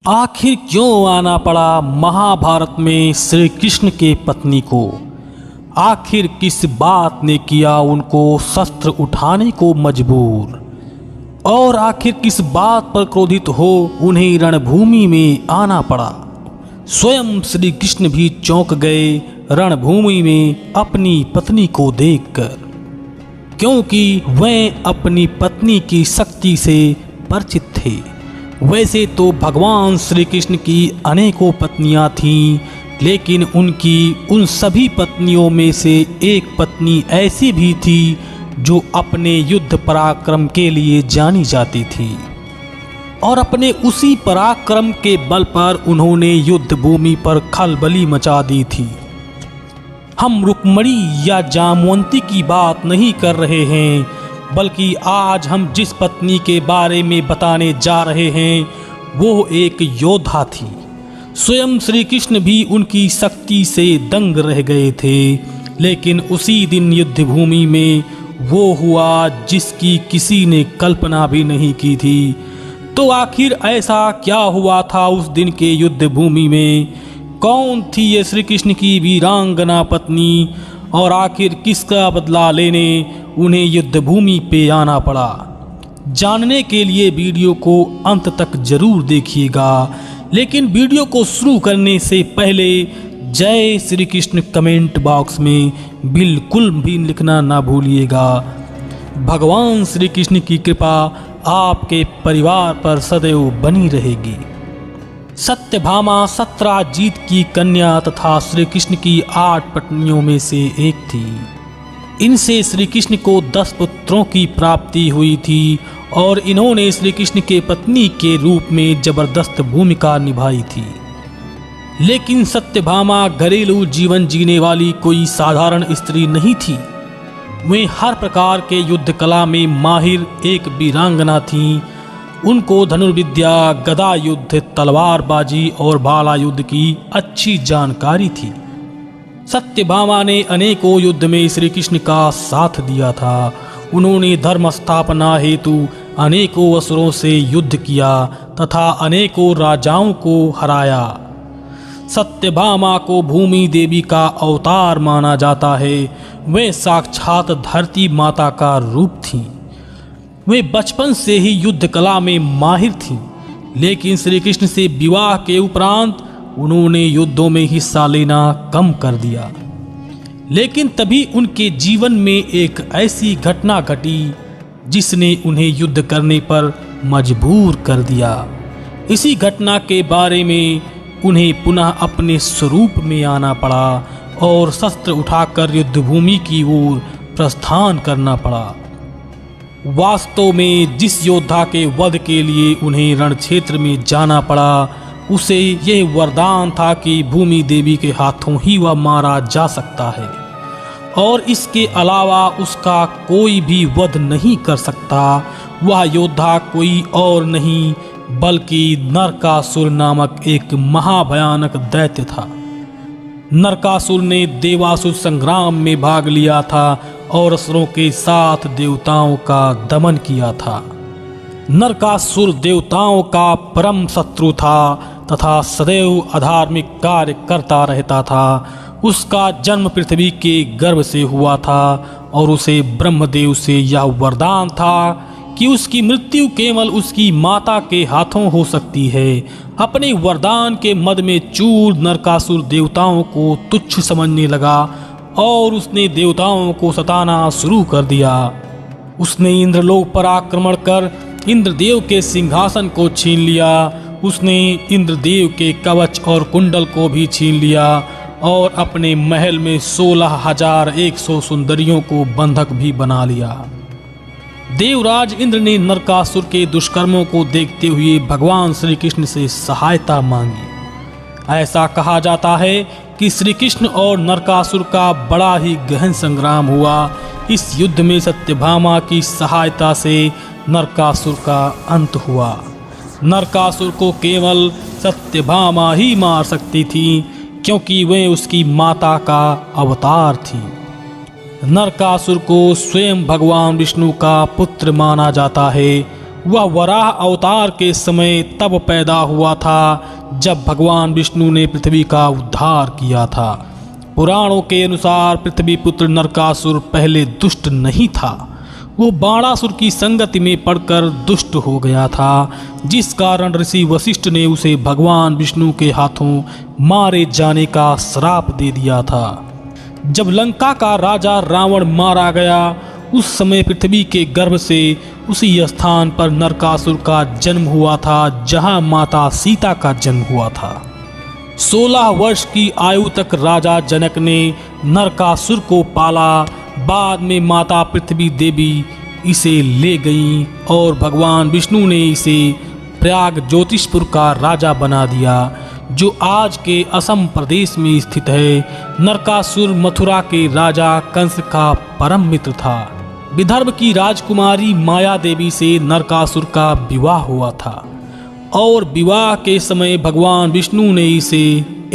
आखिर क्यों आना पड़ा महाभारत में श्री कृष्ण के पत्नी को? आखिर किस बात ने किया उनको शस्त्र उठाने को मजबूर? और आखिर किस बात पर क्रोधित हो उन्हें रणभूमि में आना पड़ा? स्वयं श्री कृष्ण भी चौंक गए रणभूमि में अपनी पत्नी को देखकर, क्योंकि वह अपनी पत्नी की शक्ति से परिचित थे। वैसे तो भगवान श्री कृष्ण की अनेकों पत्नियां थीं, लेकिन उनकी उन सभी पत्नियों में से एक पत्नी ऐसी भी थी जो अपने युद्ध पराक्रम के लिए जानी जाती थी, और अपने उसी पराक्रम के बल पर उन्होंने युद्ध भूमि पर खलबली मचा दी थी। हम रुक्मणी या जामवंती की बात नहीं कर रहे हैं, बल्कि आज हम जिस पत्नी के बारे में बताने जा रहे हैं वो एक योद्धा थी। स्वयं श्री कृष्ण भी उनकी शक्ति से दंग रह गए थे, लेकिन उसी दिन युद्ध भूमि में वो हुआ जिसकी किसी ने कल्पना भी नहीं की थी। तो आखिर ऐसा क्या हुआ था उस दिन के युद्ध भूमि में? कौन थी ये श्री कृष्ण की वीरांगना पत्नी, और आखिर किसका बदला लेने उन्हें युद्ध भूमि पे आना पड़ा? जानने के लिए वीडियो को अंत तक जरूर देखिएगा, लेकिन वीडियो को शुरू करने से पहले जय श्री कृष्ण कमेंट बॉक्स में बिल्कुल भी लिखना ना भूलिएगा। भगवान श्री कृष्ण की कृपा आपके परिवार पर सदैव बनी रहेगी। सत्यभामा सत्यजीत की कन्या तथा श्री कृष्ण की 8 पत्नियों में से एक थी। इनसे श्री कृष्ण को 10 पुत्रों की प्राप्ति हुई थी, और इन्होंने श्री कृष्ण के पत्नी के रूप में जबरदस्त भूमिका निभाई थी। लेकिन सत्यभामा घरेलू जीवन जीने वाली कोई साधारण स्त्री नहीं थी। वे हर प्रकार के युद्ध कला में माहिर एक वीरांगना थीं। उनको धनुर्विद्या, गदा युद्ध, तलवारबाजी और भाला युद्ध की अच्छी जानकारी थी। सत्यभामा ने अनेकों युद्ध में श्री कृष्ण का साथ दिया था। उन्होंने धर्म स्थापना हेतु अनेकों असुरों से युद्ध किया तथा अनेकों राजाओं को हराया। सत्यभामा को भूमि देवी का अवतार माना जाता है। वे साक्षात धरती माता का रूप थीं। वे बचपन से ही युद्ध कला में माहिर थीं, लेकिन श्री कृष्ण से विवाह के उपरांत उन्होंने युद्धों में हिस्सा लेना कम कर दिया। लेकिन तभी उनके जीवन में एक ऐसी घटना घटी जिसने उन्हें युद्ध करने पर मजबूर कर दिया। इसी घटना के बारे में उन्हें पुनः अपने स्वरूप में आना पड़ा और शस्त्र उठाकर युद्ध भूमि की ओर प्रस्थान करना पड़ा। वास्तव में जिस योद्धा के वध के लिए उन्हें रण क्षेत्र में जाना पड़ा, उसे यह वरदान था कि भूमि देवी के हाथों ही वह मारा जा सकता है, और इसके अलावा उसका कोई भी वध नहीं कर सकता। वह योद्धा कोई और नहीं बल्कि नरकासुर नामक एक महाभयानक दैत्य था। नरकासुर ने देवासुर संग्राम में भाग लिया था और असुरों के साथ देवताओं का दमन किया था। नरकासुर देवताओं का परम शत्रु था तथा सदैव अधार्मिक कार्य करता रहता था। उसका जन्म पृथ्वी के गर्भ से हुआ था, और उसे ब्रह्मदेव से यह वरदान था कि उसकी मृत्यु केवल उसकी माता के हाथों हो सकती है। अपने वरदान के मद में चूर नरकासुर देवताओं को तुच्छ समझने लगा और उसने देवताओं को सताना शुरू कर दिया। उसने इंद्रलोक पर आक्रमण कर इंद्रदेव के सिंहासन को छीन लिया। उसने इंद्रदेव के कवच और कुंडल को भी छीन लिया, और अपने महल में 16,100 सुंदरियों को बंधक भी बना लिया। देवराज इंद्र ने नरकासुर के दुष्कर्मों को देखते हुए भगवान श्री कृष्ण से सहायता मांगी। ऐसा कहा जाता है कि श्री कृष्ण और नरकासुर का बड़ा ही गहन संग्राम हुआ। इस युद्ध में सत्यभामा की सहायता से नरकासुर का अंत हुआ। नरकासुर को केवल सत्यभामा ही मार सकती थी, क्योंकि वह उसकी माता का अवतार थी। नरकासुर को स्वयं भगवान विष्णु का पुत्र माना जाता है। वह वराह अवतार के समय तब पैदा हुआ था जब भगवान विष्णु ने पृथ्वी का उद्धार किया था। पुराणों के अनुसार पृथ्वी पुत्र नरकासुर पहले दुष्ट नहीं था, वो बाणासुर की संगति में पड़कर दुष्ट हो गया था, जिस कारण ऋषि वशिष्ठ ने उसे भगवान विष्णु के हाथों मारे जाने का श्राप दे दिया था। जब लंका का राजा रावण मारा गया, उस समय पृथ्वी के गर्भ से उसी स्थान पर नरकासुर का जन्म हुआ था जहां माता सीता का जन्म हुआ था। 16 वर्ष की आयु तक राजा जनक ने नरकासुर को पाला। बाद में माता पृथ्वी देवी इसे ले गईं और भगवान विष्णु ने इसे प्रयाग ज्योतिषपुर का राजा बना दिया, जो आज के असम प्रदेश में स्थित है। नरकासुर मथुरा के राजा कंस का परम मित्र था। विदर्भ की राजकुमारी माया देवी से नरकासुर का विवाह हुआ था और विवाह के समय भगवान विष्णु ने इसे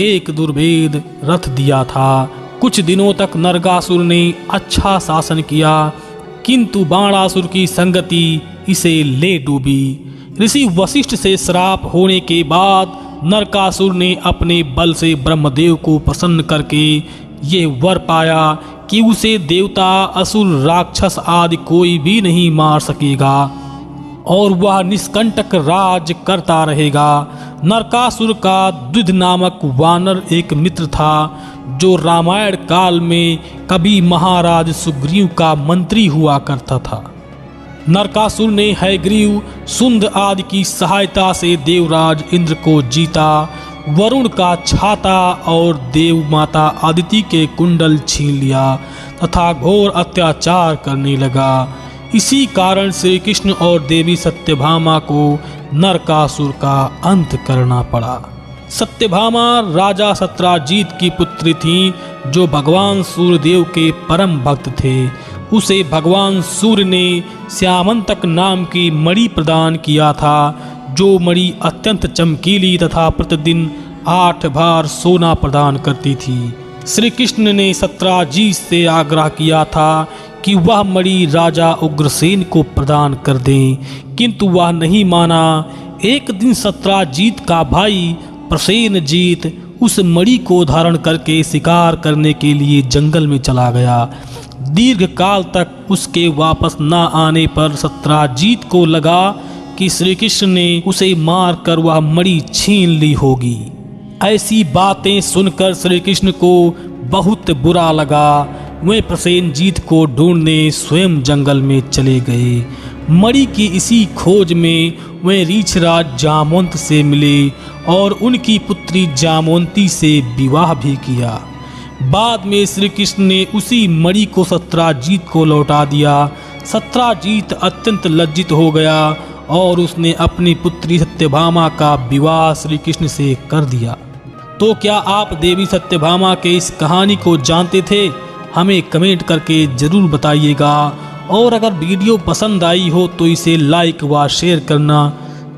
एक दुर्भेद रथ दिया था। कुछ दिनों तक नरकासुर ने अच्छा शासन किया, किंतु बाणासुर की संगति इसे ले डूबी। ऋषि वशिष्ठ से श्राप होने के बाद नरकासुर ने अपने बल से ब्रह्मदेव को प्रसन्न करके ये वर पाया कि उसे देवता, असुर, राक्षस आदि कोई भी नहीं मार सकेगा और वह निष्कंटक राज करता रहेगा। नरकासुर का द्विध नामक वानर एक मित्र था, जो रामायण काल में कभी महाराज सुग्रीव का मंत्री हुआ करता था। नरकासुर ने हयग्रीव, सुंद आदि की सहायता से देवराज इंद्र को जीता, वरुण का छाता और देव माता अदिति के कुंडल छीन लिया तथा घोर अत्याचार करने लगा। इसी कारण श्री कृष्ण और देवी सत्यभामा को नरकासुर का अंत करना पड़ा। सत्यभामा राजा सत्राजीत की पुत्री थी, जो भगवान सूर्यदेव के परम भक्त थे। उसे भगवान सूर्य ने श्यामंतक नाम की मणि प्रदान किया था, जो मणि अत्यंत चमकीली तथा प्रतिदिन 8 बार सोना प्रदान करती थी। श्री कृष्ण ने सत्राजीत से आग्रह किया था कि वह मणि राजा उग्रसेन को प्रदान कर दें, किंतु वह नहीं माना। एक दिन सत्राजीत का भाई प्रसेनजीत उस मणि को धारण करके शिकार करने के लिए जंगल में चला गया। दीर्घ काल तक उसके वापस न आने पर सत्राजीत को लगा कि श्री कृष्ण ने उसे मारकर वह मणि छीन ली होगी। ऐसी बातें सुनकर श्री कृष्ण को बहुत बुरा लगा। वे प्रसेनजीत को ढूंढने स्वयं जंगल में चले गए। मणि की इसी खोज में वे रीछराज जामवंत से मिले और उनकी पुत्री जामवंती से विवाह भी किया। बाद में श्री कृष्ण ने उसी मणि को सत्राजीत को लौटा दिया। सत्राजीत अत्यंत लज्जित हो गया और उसने अपनी पुत्री सत्यभामा का विवाह श्री कृष्ण से कर दिया। तो क्या आप देवी सत्यभामा के इस कहानी को जानते थे? हमें कमेंट करके ज़रूर बताइएगा। और अगर वीडियो पसंद आई हो तो इसे लाइक व शेयर करना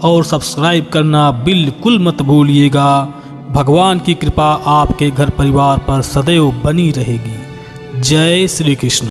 और सब्सक्राइब करना बिल्कुल मत भूलिएगा। भगवान की कृपा आपके घर परिवार पर सदैव बनी रहेगी। जय श्री कृष्ण।